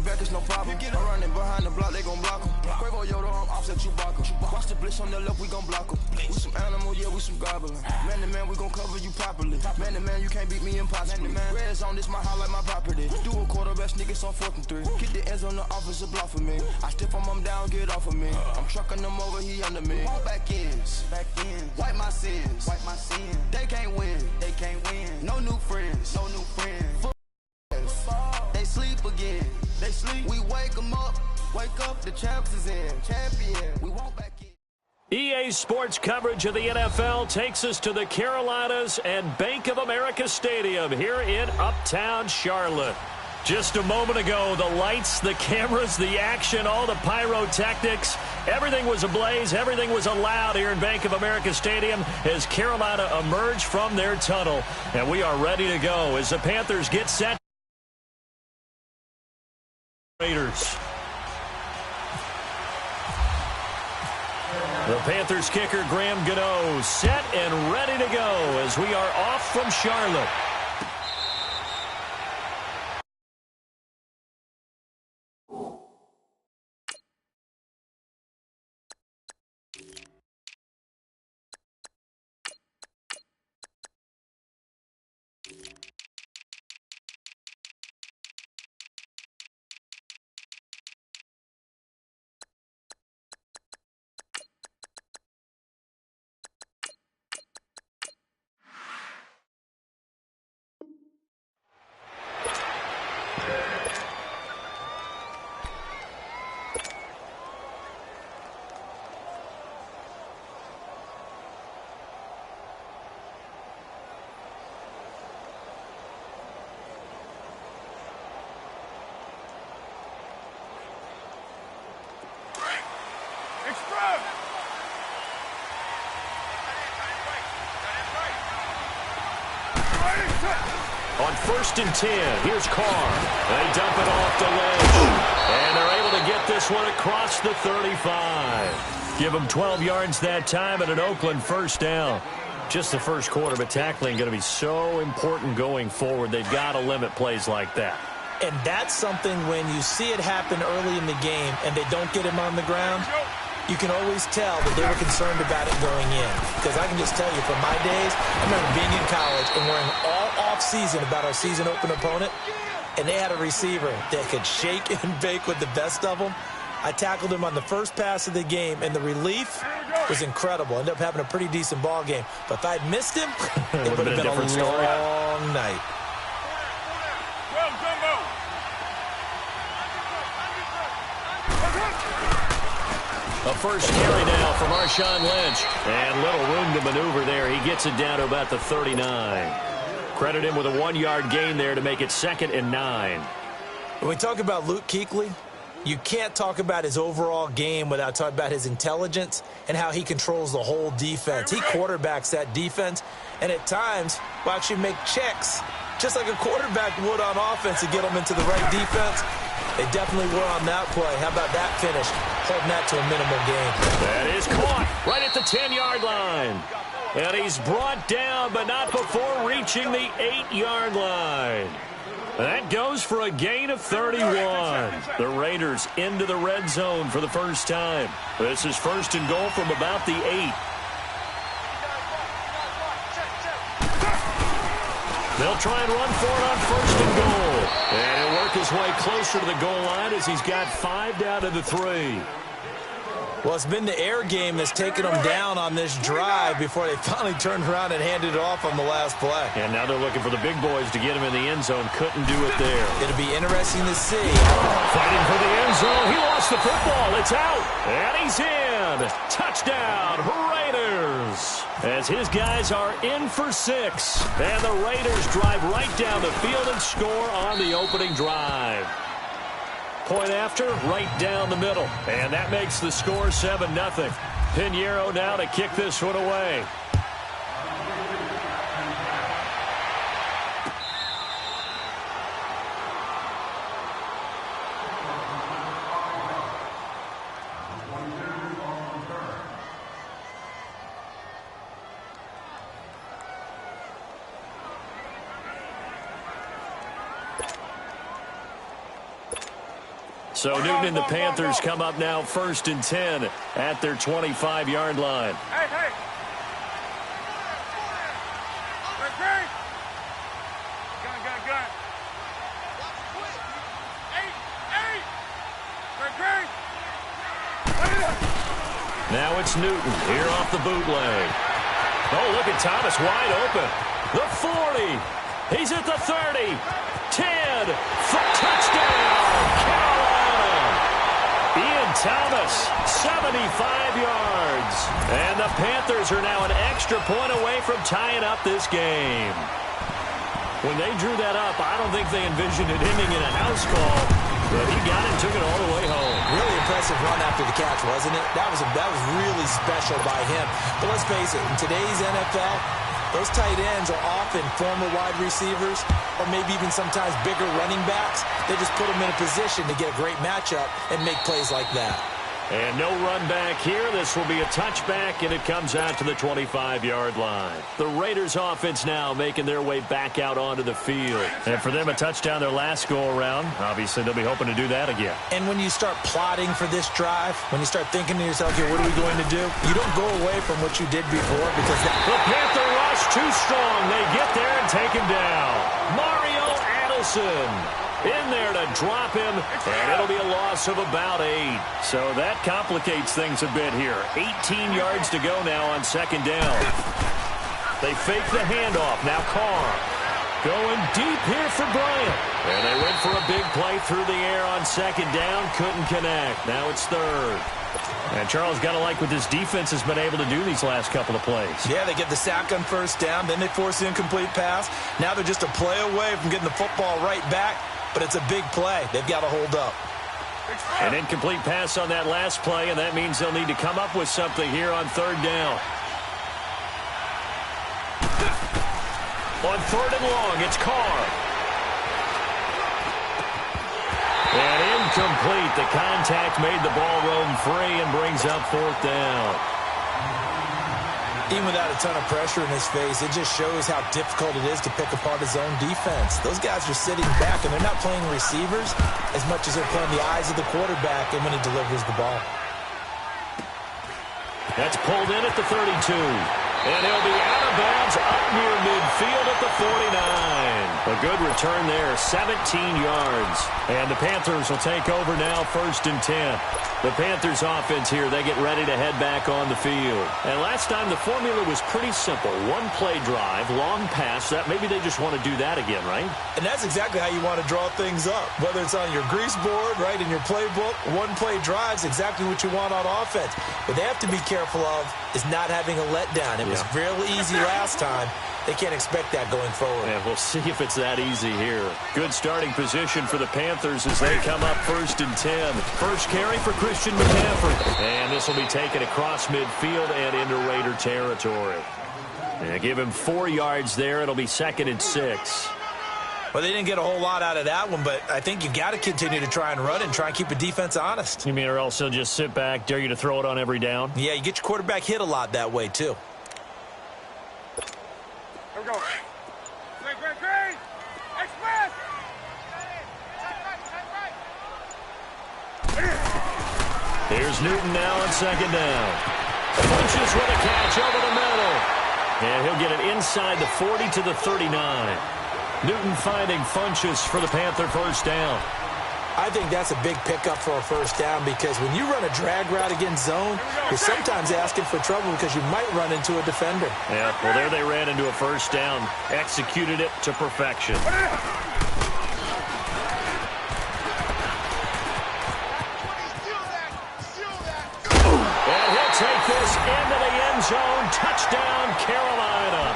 running back, it's no problem. I'm running behind the block, they gon' block him. Quavo Yoda, I'm offset Chewbacca. Watch the blitz on the left, we gon' block him. We some animal, yeah, we some goblin. Man to man, we gon' cover you properly. Man to man, you can't beat me impossibly. Red zone, this my highlight, my property. Do a quarter best niggas on 4th and 3. Get the ends on the offensive block for me. I stiff him down, get off of me. I'm trucking them over, he under me. Back ends, wipe my sins, They can't win, No new friends, They sleep again, We wake them up, the champs is in, champion. We won't back in. EA Sports coverage of the NFL takes us to the Carolinas and Bank of America Stadium here in Uptown Charlotte. Just a moment ago, the lights, the cameras, the action, all the pyrotechnics, everything was ablaze, everything was allowed here in Bank of America Stadium as Carolina emerged from their tunnel. And we are ready to go as the Panthers get set. Raiders. The Panthers kicker, Graham Gano, set and ready to go as we are off from Charlotte. On 1st and 10, here's Carr. They dump it off to Lynch. And they're able to get this one across the 35. Give them 12 yards that time and an Oakland first down. Just the first quarter, but tackling going to be so important going forward. They've got to limit plays like that. And that's something when you see it happen early in the game and they don't get him on the ground, you can always tell that they were concerned about it going in. Because I can just tell you, from my days, I remember being in college and worrying all off-season about our season open opponent, and they had a receiver that could shake and bake with the best of them. I tackled him on the first pass of the game, and the relief was incredible. Ended up having a pretty decent ball game. But if I'd missed him, it would have been a long night. A first carry now from Marshawn Lynch. And little room to maneuver there. He gets it down to about the 39. Credit him with a 1-yard gain there to make it 2nd and 9. When we talk about Luke Kuechly, you can't talk about his overall game without talking about his intelligence and how he controls the whole defense. He quarterbacks that defense, and at times will actually make checks, just like a quarterback would on offense, to get them into the right defense. They definitely were on that play. How about that finish? Holding that to a minimal gain. That is caught right at the 10-yard line. And he's brought down, but not before reaching the 8-yard line. That goes for a gain of 31. The Raiders into the red zone for the first time. This is 1st and goal from about the 8. They'll try and run for it on 1st and goal. And he'll work his way closer to the goal line as he's got 5 down to the 3. Well, it's been the air game that's taken them down on this drive before they finally turned around and handed it off on the last play. And now they're looking for the big boys to get him in the end zone. Couldn't do it there. It'll be interesting to see. Fighting for the end zone. He lost the football. It's out. And he's in. Touchdown, Raiders. As his guys are in for 6. And the Raiders drive right down the field and score on the opening drive. Point after, right down the middle. And that makes the score 7-0. Pinheiro now to kick this one away. So Newton and the Panthers come up now 1st and 10 at their 25-yard line. Hey, hey. Gun. Now it's Newton here off the bootleg. Oh, look at Thomas wide open. The 40. He's at the 30. 10. Touchdown, Carolina. Ian Thomas, 75 yards. And the Panthers are now an extra point away from tying up this game. When they drew that up, I don't think they envisioned it ending in a house call, but he got it and took it all the way home. Really impressive run after the catch, wasn't it? That was really special by him. But let's face it, in today's NFL, those tight ends are often former wide receivers or maybe even sometimes bigger running backs. They just put them in a position to get a great matchup and make plays like that. And no run back here. This will be a touchback, and it comes out to the 25-yard line. The Raiders offense now making their way back out onto the field. And for them, a touchdown their last go-around. Obviously, they'll be hoping to do that again. And when you start plotting for this drive, when you start thinking to yourself, okay, what are we going to do? You don't go away from what you did before because the Panther rush too strong. They get there and take him down. Mario Addison in there to drop him, and it'll be a loss of about 8. So that complicates things a bit here. 18 yards to go now on 2nd down. They fake the handoff. Now Carr going deep here for Bryant. And they went for a big play through the air on 2nd down. Couldn't connect. Now it's 3rd. And Charles got to like what this defense has been able to do these last couple of plays. Yeah, they get the sack on 1st down. Then they force the incomplete pass. Now they're just a play away from getting the football right back. But it's a big play. They've got to hold up. An incomplete pass on that last play, and that means they'll need to come up with something here on 3rd down. On 3rd and long, it's Carr. And incomplete. The contact made the ball roam free and brings up 4th down. Even without a ton of pressure in his face, it just shows how difficult it is to pick apart his own defense. Those guys are sitting back, and they're not playing receivers as much as they're playing the eyes of the quarterback and when he delivers the ball. That's pulled in at the 32. And he'll be out of bounds up near midfield at the 49. A good return there, 17 yards. And the Panthers will take over now, 1st and 10. The Panthers offense here, they get ready to head back on the field. And last time the formula was pretty simple. One play drive, long pass. That maybe they just want to do that again, right? And that's exactly how you want to draw things up. Whether it's on your grease board, right, in your playbook, one play drive's exactly what you want on offense. What they have to be careful of is not having a letdown. It was real easy last time. They can't expect that going forward. And we'll see if it's that easy here. Good starting position for the Panthers as they come up 1st and 10. First carry for Christian McCaffrey. And this will be taken across midfield and into Raider territory. And give him 4 yards there. It'll be 2nd and 6. Well, they didn't get a whole lot out of that one, but I think you got to continue to try and run and try and keep the defense honest. You mean or else they'll just sit back, dare you to throw it on every down? Yeah, you get your quarterback hit a lot that way, too. Here we go. Green. Express. Here's Newton now on 2nd down. Punches with a catch over the middle. And he'll get it inside the 40 to the 39. Newton finding Funchess for the Panther 1st down. I think that's a big pickup for a 1st down because when you run a drag route against zone, you're sometimes asking for trouble because you might run into a defender. Yeah, well, there they ran into a 1st down. Executed it to perfection. And he'll take this into the end zone. Touchdown, Carolina.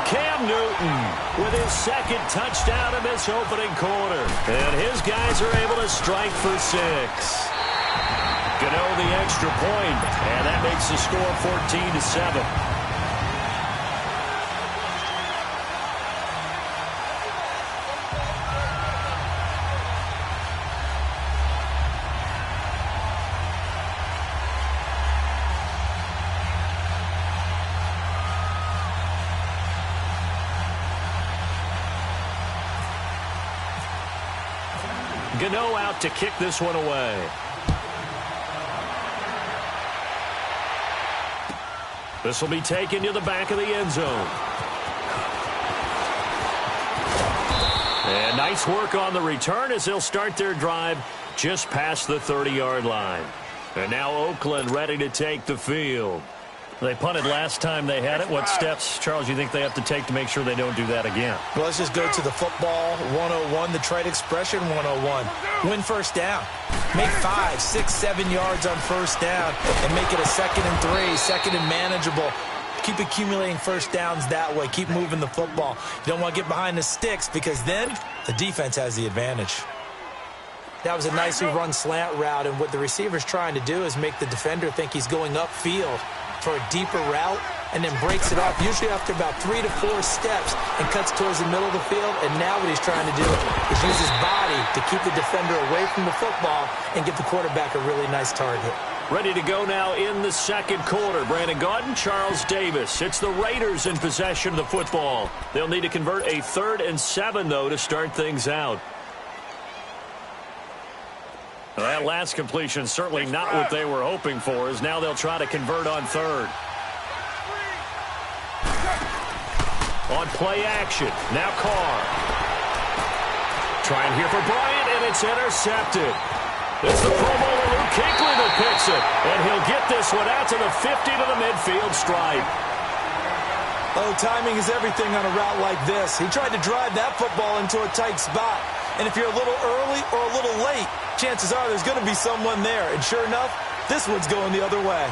Cam Newton with his 2nd touchdown in this opening quarter. And his guys are able to strike for 6. Gano the extra point, and that makes the score 14-7. Gano out to kick this one away. This will be taken to the back of the end zone. And nice work on the return as they'll start their drive just past the 30-yard line. And now Oakland ready to take the field. They punted last time they had it. What steps, Charles, you think they have to take to make sure they don't do that again? Well, let's just go to the football 101, the trade expression 101. Win first down. Make 5, 6, 7 yards on first down and make it a 2nd and 3, 2nd and manageable. Keep accumulating first downs that way. Keep moving the football. You don't want to get behind the sticks because then the defense has the advantage. That was a nicely run slant route, and what the receiver's trying to do is make the defender think he's going upfield for a deeper route and then breaks it off, usually after about 3 to 4 steps, and cuts towards the middle of the field. And now what he's trying to do is use his body to keep the defender away from the football and give the quarterback a really nice target. Ready to go now in the second quarter. Brandon Gaudin, Charles Davis. It's the Raiders in possession of the football. They'll need to convert a 3rd and 7, though, to start things out. Well, that last completion certainly not what they were hoping for, as now they'll try to convert on 3rd. On play action, now Carr. Trying here for Bryant, and it's intercepted. It's the Pro Bowler Luke Kuechly that picks it, and he'll get this one out to the 50 to the midfield stripe. Oh, timing is everything on a route like this. He tried to drive that football into a tight spot, and if you're a little early or a little late, chances are there's going to be someone there. And sure enough, this one's going the other way.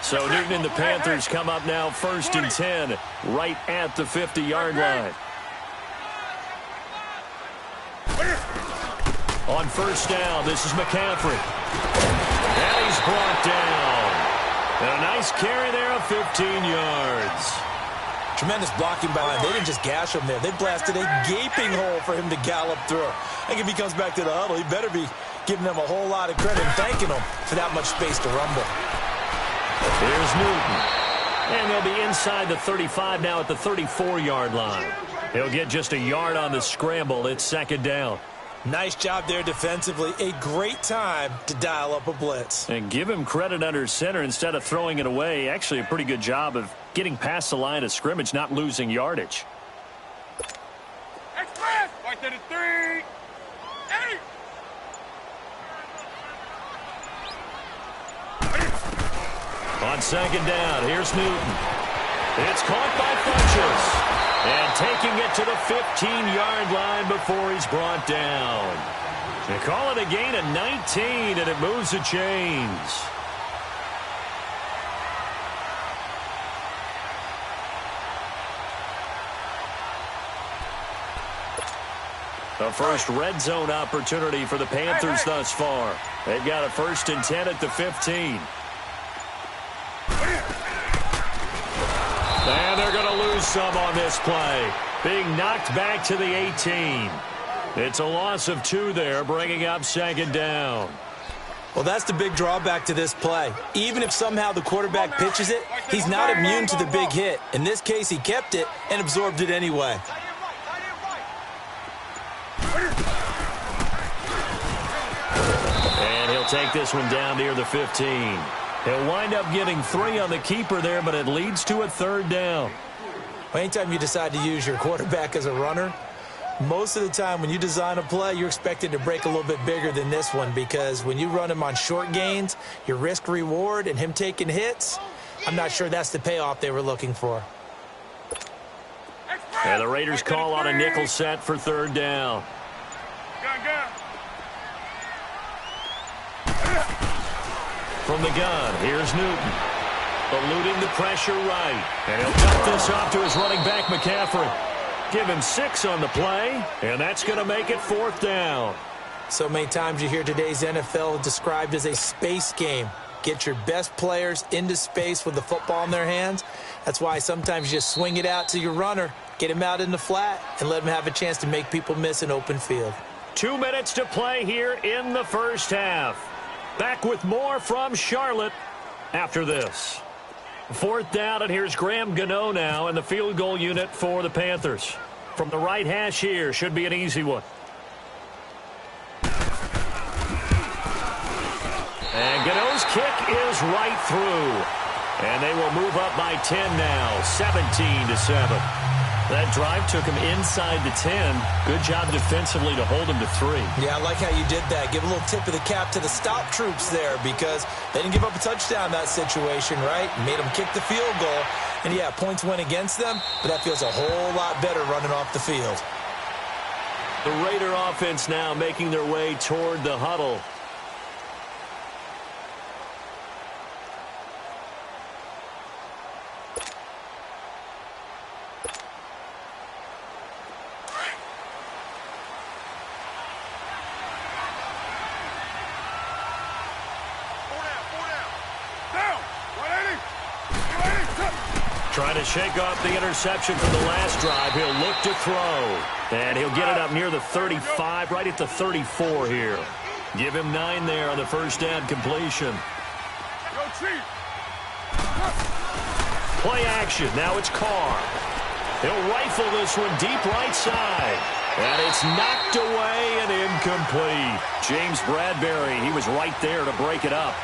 So Newton and the Panthers come up now 1st and 10, right at the 50-yard line. On first down, this is McCaffrey. And he's brought down. And a nice carry there of 15 yards. Tremendous blocking by line. They didn't just gash him there. They blasted a gaping hole for him to gallop through. I think if he comes back to the huddle, he better be giving them a whole lot of credit and thanking them for that much space to rumble. Here's Newton. And they'll be inside the 35 now at the 34-yard line. He'll get just a yard on the scramble. It's 2nd down. Nice job there defensively. A great time to dial up a blitz. And give him credit under center instead of throwing it away. Actually, a pretty good job of getting past the line of scrimmage, not losing yardage. Express! Right to the 3. 8. On 2nd down, here's Newton. It's caught by Funchess. And taking it to the 15-yard line before he's brought down. They call it a gain of 19, and it moves the chains. The first red zone opportunity for the Panthers thus far. They've got a 1st and 10 at the 15. And they're going to lose some on this play. Being knocked back to the 18. It's a loss of 2 there, bringing up 2nd down. Well, that's the big drawback to this play. Even if somehow the quarterback pitches it, he's not immune to the big hit. In this case, he kept it and absorbed it anyway. And he'll take this one down near the 15. He'll wind up getting 3 on the keeper there, but it leads to a 3rd down. Anytime you decide to use your quarterback as a runner, most of the time when you design a play, you're expected to break a little bit bigger than this one, because when you run him on short gains, your risk-reward and him taking hits, I'm not sure that's the payoff they were looking for. And the Raiders call on a nickel set for 3rd down. From the gun, here's Newton. Eluding the pressure right. And he'll dump this off to his running back, McCaffrey. Give him 6 on the play, and that's going to make it 4th down. So many times you hear today's NFL described as a space game. Get your best players into space with the football in their hands. That's why sometimes you just swing it out to your runner, get him out in the flat, and let him have a chance to make people miss an open field. 2 minutes to play here in the first half. Back with more from Charlotte after this. 4th down, and here's Graham Gano now in the field goal unit for the Panthers. From the right hash here, should be an easy one. And Gano's kick is right through. And they will move up by 10 now, 17-7. That drive took him inside the 10. Good job defensively to hold him to 3. Yeah, I like how you did that. Give a little tip of the cap to the stop troops there because they didn't give up a touchdown in that situation, right? Made them kick the field goal. And, yeah, points went against them, but that feels a whole lot better running off the field. The Raider offense now making their way toward the huddle. Trying to shake off the interception from the last drive. He'll look to throw. And he'll get it up near the 35, right at the 34 here. Give him 9 there on the first down completion. Play action. Now it's Carr. He'll rifle this one deep right side. And it's knocked away and incomplete. James Bradbury, he was right there to break it up.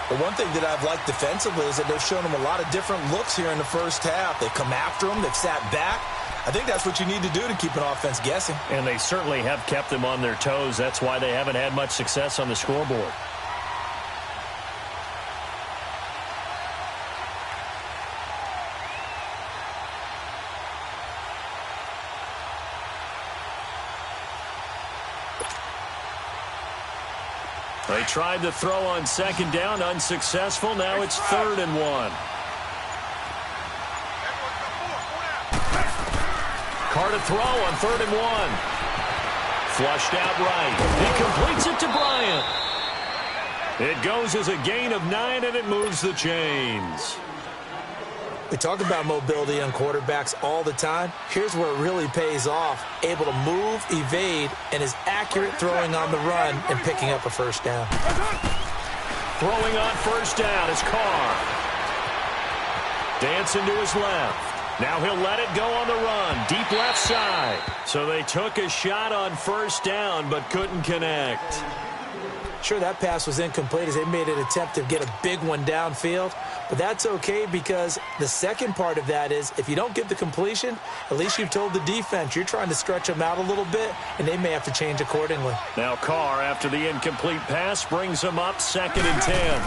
The one thing that I've liked defensively is that they've shown them a lot of different looks here in the first half. They've come after them. They've sat back. I think that's what you need to do to keep an offense guessing. And they certainly have kept them on their toes. That's why they haven't had much success on the scoreboard. They tried to throw on second down, unsuccessful. Now it's 3rd and 1. Carr to throw on 3rd and 1. Flushed out right. He completes it to Bryant. It goes as a gain of 9, and it moves the chains. We talk about mobility on quarterbacks all the time. Here's where it really pays off. Able to move, evade, and is accurate throwing on the run and picking up a first down. Throwing on first down is Carr. Dancing to his left. Now he'll let it go on the run. Deep left side. So they took a shot on first down but couldn't connect. Sure, that pass was incomplete as they made an attempt to get a big one downfield. But that's okay because the second part of that is if you don't get the completion, at least you've told the defense you're trying to stretch them out a little bit, and they may have to change accordingly. Now Carr, after the incomplete pass, brings him up 2nd and 10.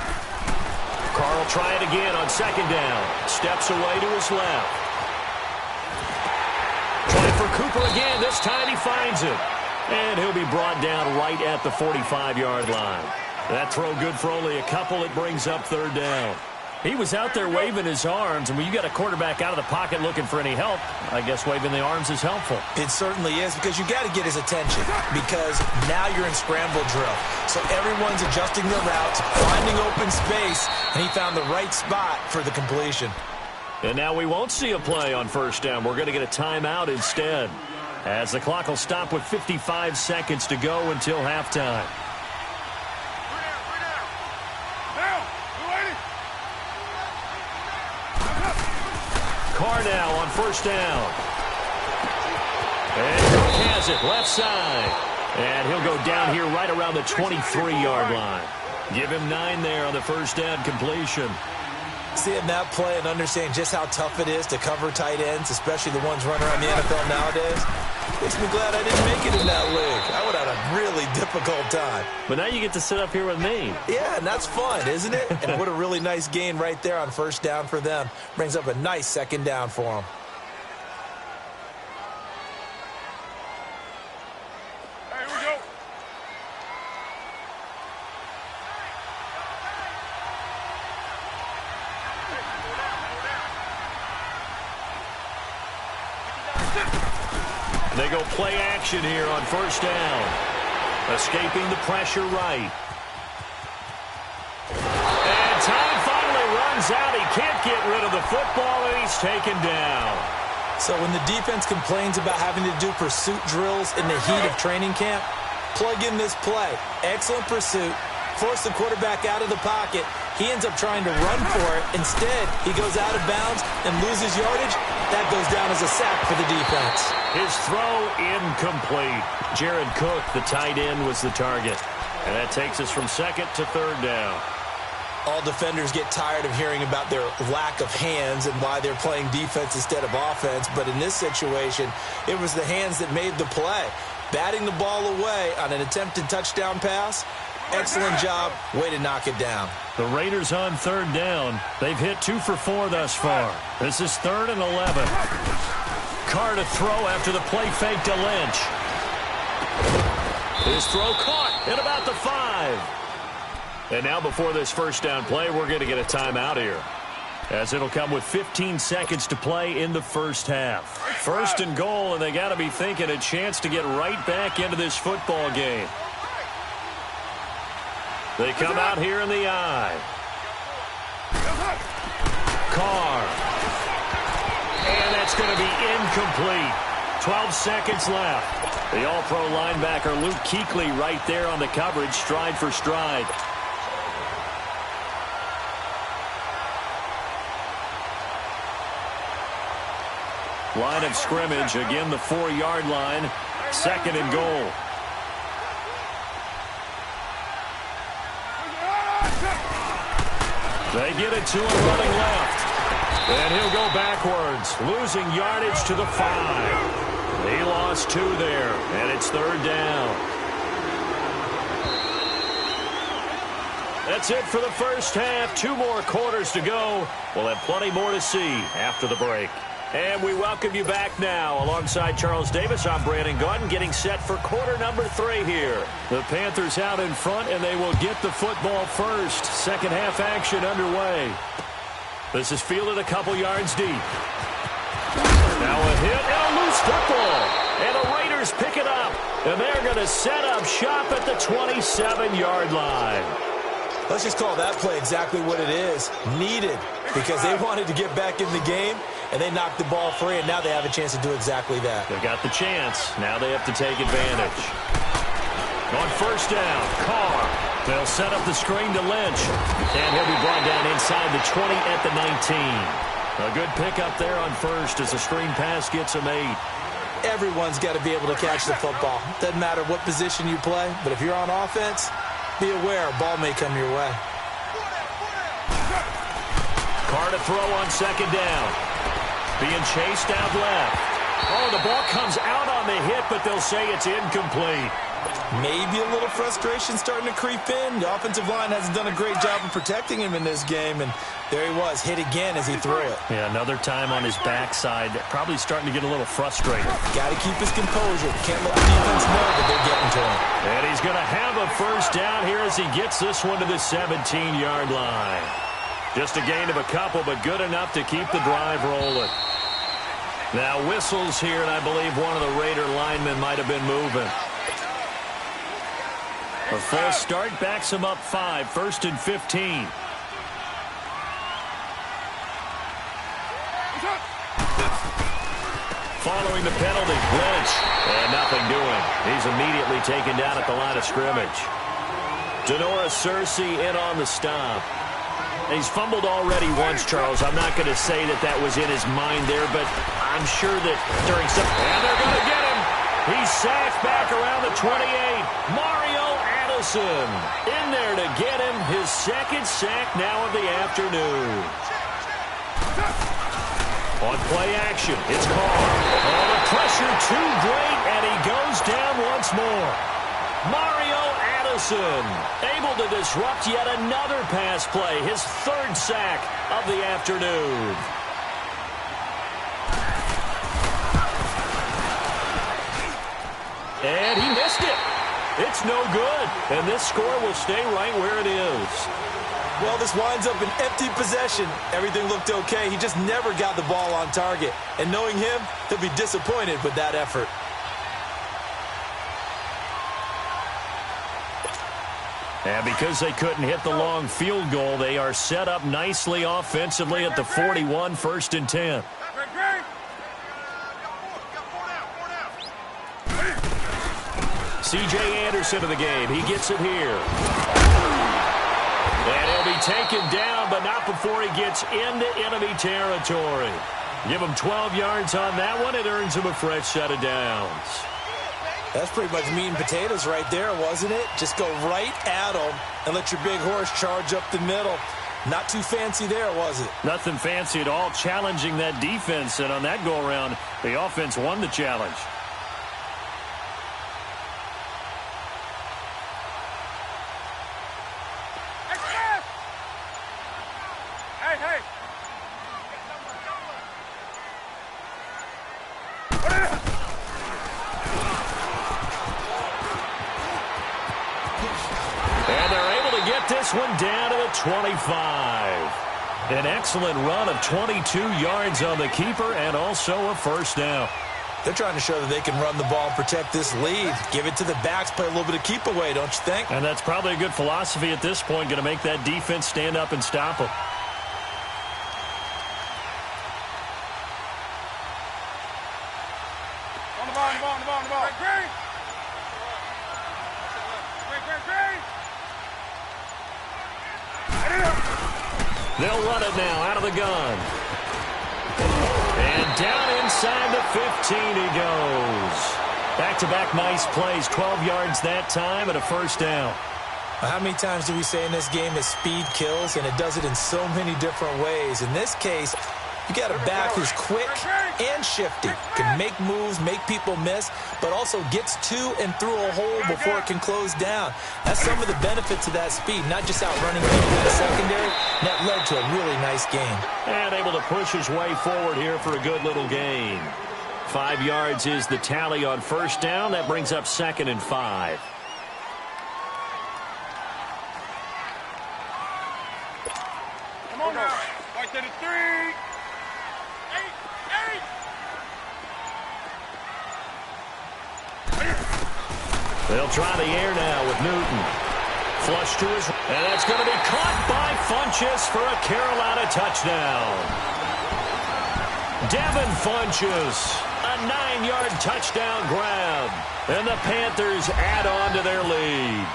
Carr will try it again on 2nd down. Steps away to his left. Trying for Cooper again. This time he finds it. And he'll be brought down right at the 45-yard line. That throw good for only a couple. It brings up 3rd down. He was out there waving his arms, and when you got a quarterback out of the pocket looking for any help, I guess waving the arms is helpful. It certainly is because you got to get his attention because now you're in scramble drill. So everyone's adjusting their routes, finding open space, and he found the right spot for the completion. And now we won't see a play on first down. We're going to get a timeout instead, as the clock will stop with 55 seconds to go until halftime. Carr now on first down. And Cook has it left side. And he'll go down here right around the 23-yard line. Give him 9 there on the first down completion. Seeing that play and understanding just how tough it is to cover tight ends, especially the ones running around the NFL nowadays, makes me glad I didn't make it in that league. I would have had a really difficult time. But now you get to sit up here with me. Yeah, and that's fun, isn't it? And what a really nice gain right there on first down for them. Brings up a nice 2nd down for them. They go play action here on first down. Escaping the pressure right. And time finally runs out. He can't get rid of the football, and he's taken down. So when the defense complains about having to do pursuit drills in the heat of training camp, plug in this play. Excellent pursuit. Force the quarterback out of the pocket. He ends up trying to run for it. Instead, he goes out of bounds and loses yardage. That goes down as a sack for the defense. His throw incomplete. Jared Cook, the tight end, was the target. And that takes us from second to third down. All defenders get tired of hearing about their lack of hands and why they're playing defense instead of offense. But in this situation, it was the hands that made the play. Batting the ball away on an attempted touchdown pass. Excellent job. Way to knock it down. The Raiders on third down. They've hit 2 for 4 thus far. This is 3rd and 11. Carr to throw after the play fake to Lynch. His throw caught at about the 5. And now before this first down play, we're going to get a timeout here, as it'll come with 15 seconds to play in the first half. 1st and goal, and they got to be thinking a chance to get right back into this football game. They come out here in the I. Carr. And that's going to be incomplete. 12 seconds left. The all-pro linebacker Luke Kuechly right there on the coverage, stride for stride. Line of scrimmage, again the 4-yard line. 2nd and goal. They get it to him running left. And he'll go backwards, losing yardage to the 5. He lost 2 there, and it's 3rd down. That's it for the first half. 2 more quarters to go. We'll have plenty more to see after the break. And we welcome you back now. Alongside Charles Davis, I'm Brandon Gaudin, getting set for quarter number 3 here. The Panthers out in front, and they will get the football first. Second half action underway. This is fielded a couple yards deep. Now a hit and a loose football. And the Raiders pick it up. And they're going to set up shop at the 27-yard line. Let's just call that play exactly what it is. Needed, because they wanted to get back in the game, and they knocked the ball free, and now they have a chance to do exactly that. They got the chance. Now they have to take advantage. On first down, Carr. They'll set up the screen to Lynch. And he'll be brought down inside the 20 at the 19. A good pickup there on first as the screen pass gets him 8. Everyone's got to be able to catch the football. Doesn't matter what position you play, but if you're on offense, be aware a ball may come your way. Carr to throw on second down. Being chased out left. Oh, the ball comes out on the hit, but they'll say it's incomplete. Maybe a little frustration starting to creep in. The offensive line hasn't done a great job of protecting him in this game, and there he was, hit again as he threw it. Yeah, another time on his backside, probably starting to get a little frustrated. Got to keep his composure. Can't let the defense know that they're getting to him. And he's going to have a first down here as he gets this one to the 17-yard line. Just a gain of a couple, but good enough to keep the drive rolling. Now whistles here, and I believe one of the Raider linemen might have been moving. A false start backs him up 5, 1st and 15. Following the penalty, Lynch, and nothing doing. He's immediately taken down at the line of scrimmage. Denora Searcy in on the stop. He's fumbled already once, Charles. I'm not going to say that that was in his mind there, but I'm sure that during some... And they're going to get him. He's sacked back around the 28. Mario Addison in there to get him. His second sack now of the afternoon. On play action, it's Carr. Oh, the pressure too great, and he goes down once more. Mario Addison able to disrupt yet another pass play, his 3rd sack of the afternoon. And he missed it. It's no good, and this score will stay right where it is. Well, this winds up an empty possession. Everything looked okay. He just never got the ball on target. And knowing him, he'll be disappointed with that effort. And because they couldn't hit the long field goal, they are set up nicely offensively at the 41, 1st and 10. C.J. Anderson of the game. He gets it here. And he'll be taken down, but not before he gets into enemy territory. Give him 12 yards on that one. It earns him a fresh set of downs. That's pretty much meat and potatoes right there, wasn't it? Just go right at him and let your big horse charge up the middle. Not too fancy there, was it? Nothing fancy at all, challenging that defense. And on that go-around, the offense won the challenge. Hey! And they're able to get this one down to the 25. An excellent run of 22 yards on the keeper and also a first down. They're trying to show that they can run the ball and protect this lead. Give it to the backs, play a little bit of keep away, don't you think? And that's probably a good philosophy at this point, going to make that defense stand up and stop them. On the ball. Great. They'll run it now out of the gun. And down inside the 15 he goes. Back-to-back nice plays, 12 yards that time and a first down. How many times do we say in this game that speed kills, and it does it in so many different ways? In this case, you got a back who's quick and shifty, can make moves, make people miss, but also gets to and through a hole before it can close down. That's some of the benefits of that speed, not just outrunning people in the secondary. And that led to a really nice game. And able to push his way forward here for a good little gain. 5 yards is the tally on first down. That brings up 2nd and 5. Come on now. Right to the 3. 8. They'll try the air now with Newton. Flush to his... And that's going to be caught by Funchess for a Carolina touchdown. Devin Funchess, a 9-yard touchdown grab. And the Panthers add on to their lead.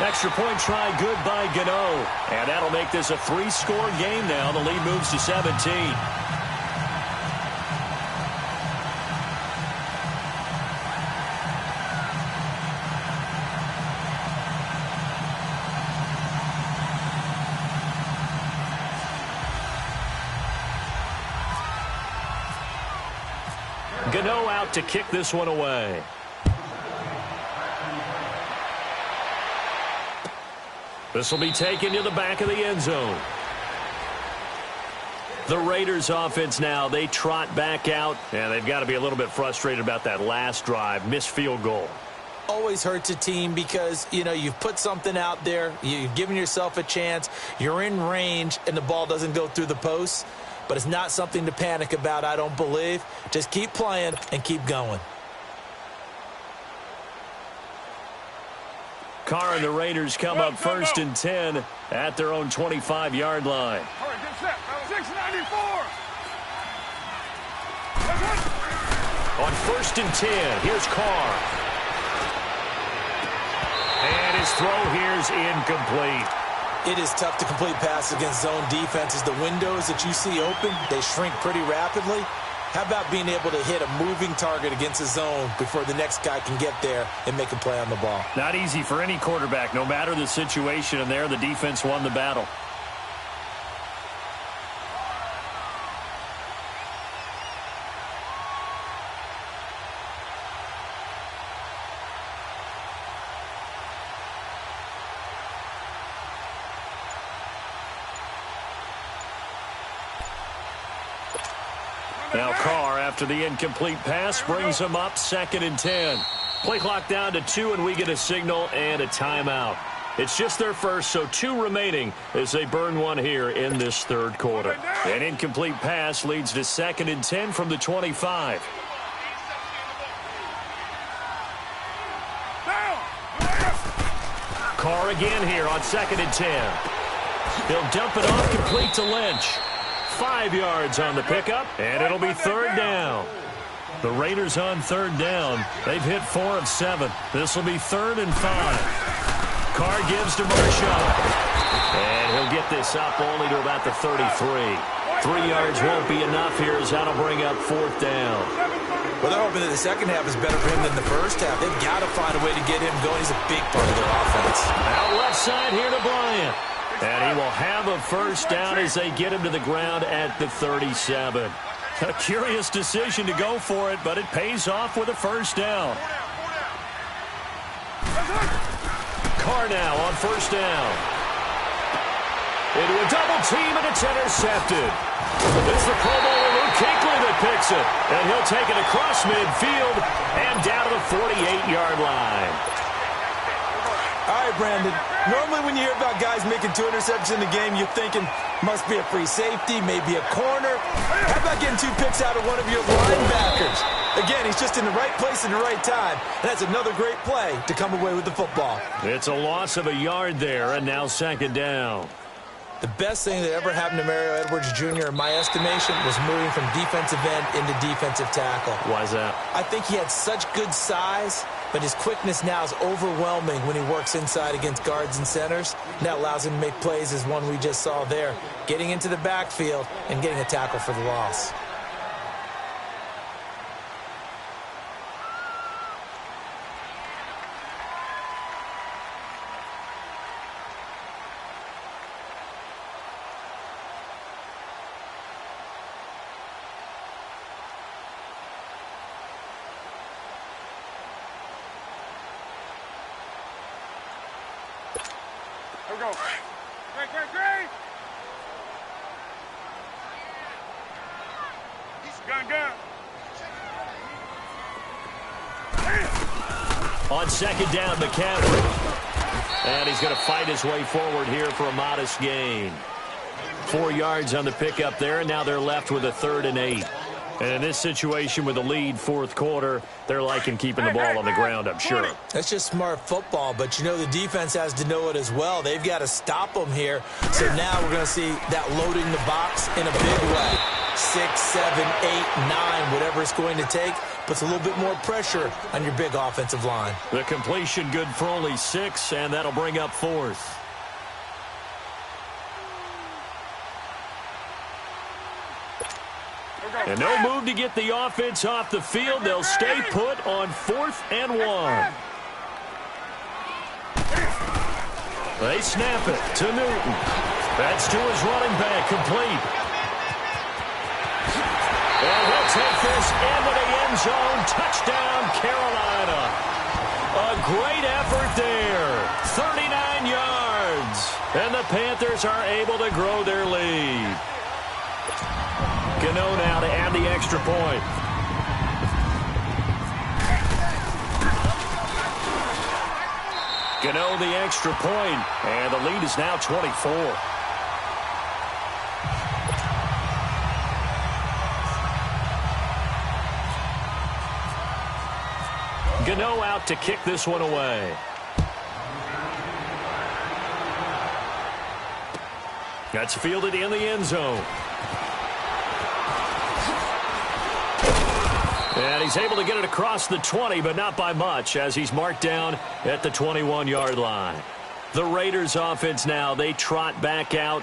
Extra point try good by Gano. And that'll make this a 3-score game now. The lead moves to 17. Gano out to kick this one away. This will be taken to the back of the end zone. The Raiders offense now, they trot back out, and they've got to be a little bit frustrated about that last drive, missed field goal. Always hurts a team because, you know, you've put something out there, you've given yourself a chance, you're in range, and the ball doesn't go through the posts. But it's not something to panic about, I don't believe. Just keep playing and keep going. Carr and the Raiders come up 1st and 10 at their own 25-yard line. All right, get set. 694. On 1st and 10, here's Carr. And his throw here's incomplete. It is tough to complete passes against zone defenses. The windows that you see open, they shrink pretty rapidly. How about being able to hit a moving target against a zone before the next guy can get there and make a play on the ball? Not easy for any quarterback, no matter the situation, and there the defense won the battle. Now Carr, after the incomplete pass, brings him up 2nd and 10. Play clock down to 2, and we get a signal and a timeout. It's just their first, so 2 remaining as they burn one here in this 3rd quarter. An incomplete pass leads to 2nd and 10 from the 25. Carr again here on 2nd and 10. He'll dump it off complete to Lynch. 5 yards on the pickup, and it'll be third down. The Raiders on third down. They've hit 4 of 7. This will be 3rd and 5. Carr gives to Marshawn. And he'll get this up only to about the 33. 3 yards won't be enough here as that'll bring up 4th down. Well, they're hoping that the second half is better for him than the first half. They've got to find a way to get him going. He's a big part of their offense. Out left side here to Bryant. And he will have a first down as they get him to the ground at the 37. A curious decision to go for it, but it pays off with a first down. Carr now on first down. Into a double team, and it's intercepted. It's the Pro Bowler Luke Kuechly that picks it. And he'll take it across midfield and down to the 48-yard line. All right, Brandon. Normally when you hear about guys making 2 interceptions in the game, you're thinking must be a free safety, maybe a corner. How about getting 2 picks out of one of your linebackers? Again, he's just in the right place at the right time. And that's another great play to come away with the football. It's a loss of a yard there, and now 2nd down. The best thing that ever happened to Mario Edwards Jr., in my estimation, was moving from defensive end into defensive tackle. Why is that? I think he had such good size, but his quickness now is overwhelming when he works inside against guards and centers. And that allows him to make plays as one we just saw there, getting into the backfield and getting a tackle for the loss. Here we go. Great. Gun. On 2nd down, McCaffrey. And he's going to fight his way forward here for a modest gain. 4 yards on the pickup there, and now they're left with a 3rd and 8. And in this situation with the lead 4th quarter, they're liking keeping the ball on the ground, I'm sure. That's just smart football, but you know the defense has to know it as well. They've got to stop them here. So now we're going to see that loading the box in a big way. 6, 7, 8, 9, whatever it's going to take, puts a little bit more pressure on your big offensive line. The completion good for only 6, and that'll bring up 4th. And no move to get the offense off the field. They'll stay put on 4th and 1. They snap it to Newton. That's to his running back, complete. And he'll take this into the end zone. Touchdown, Carolina. A great effort there. 39 yards. And the Panthers are able to grow their lead. Gano now to add the extra point. Gano the extra point, and the lead is now 24. Gano out to kick this one away. That's fielded in the end zone. And he's able to get it across the 20, but not by much, as he's marked down at the 21-yard line. The Raiders offense now, they trot back out.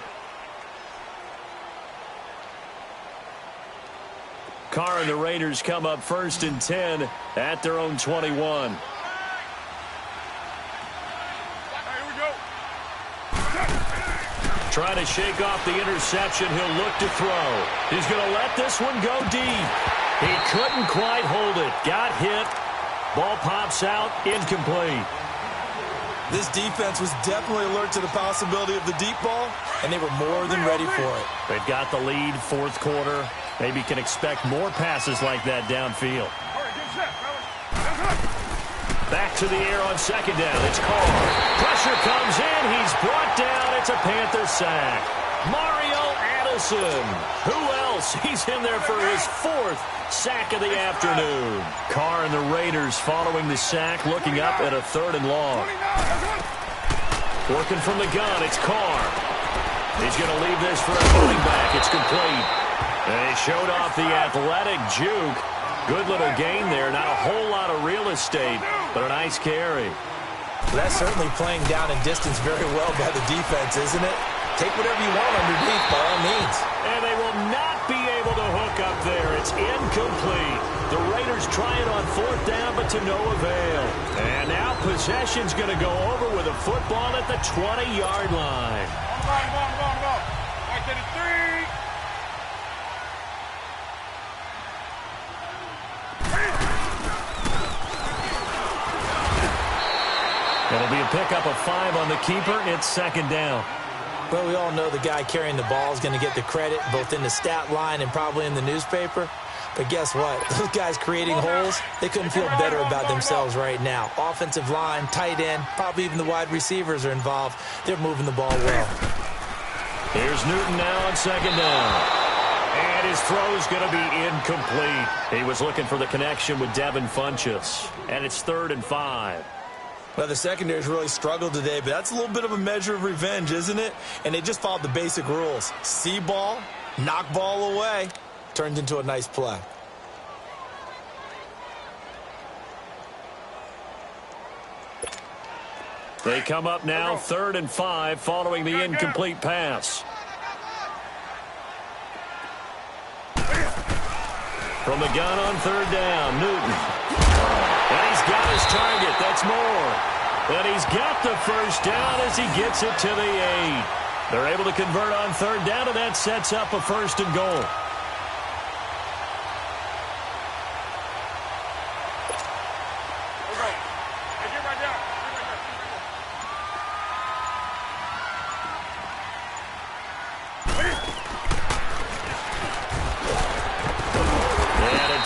Carr and the Raiders come up 1st and 10 at their own 21. Trying to shake off the interception. He'll look to throw. He's going to let this one go deep. He couldn't quite hold it. Got hit. Ball pops out. Incomplete. This defense was definitely alert to the possibility of the deep ball, and they were more than ready for it. They've got the lead 4th quarter. Maybe can expect more passes like that downfield. Back to the air on 2nd down. It's Carr. Pressure comes in. He's brought down. It's a Panther sack. Mario Addison. Who else? He's in there for his 4th sack of the afternoon. Carr and the Raiders following the sack, looking up at a 3rd and long. Working from the gun, it's Carr. He's going to leave this for a running back. It's complete. They showed off the athletic juke. Good little gain there. Not a whole lot of real estate, but a nice carry. That's certainly playing down and distance very well by the defense, isn't it? Take whatever you want underneath by all means. And they will not be able to hook up there. It's incomplete. The Raiders try it on 4th down, but to no avail. And now possession's going to go over with a football at the 20-yard line. Right to the 3. It'll be a pickup of 5 on the keeper. It's 2nd down. Well, we all know the guy carrying the ball is going to get the credit both in the stat line and probably in the newspaper. But guess what? Those guys creating holes, they couldn't feel better about themselves right now. Offensive line, tight end, probably even the wide receivers are involved. They're moving the ball well. Here's Newton now on 2nd down. And his throw's going to be incomplete. He was looking for the connection with Devin Funchess. And it's 3rd and 5. Well, the secondary's really struggled today, but that's a little bit of a measure of revenge, isn't it? And they just followed the basic rules. See ball, knock ball away. Turned into a nice play. They come up now 3rd and 5 following the incomplete pass. From the gun on 3rd down, Newton. And he's got his target. That's more. And he's got the 1st down as he gets it to the 8. They're able to convert on 3rd down, and that sets up a 1st and goal.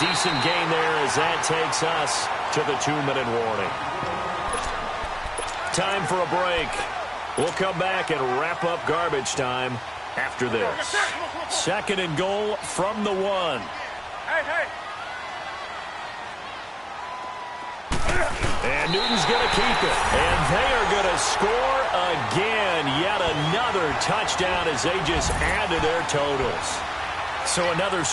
Decent gain there as that takes us to the 2-minute warning. Time for a break. We'll come back and wrap up garbage time after this. 2nd and goal from the 1. And Newton's going to keep it. And they are going to score again. Yet another touchdown as they just add to their totals. So another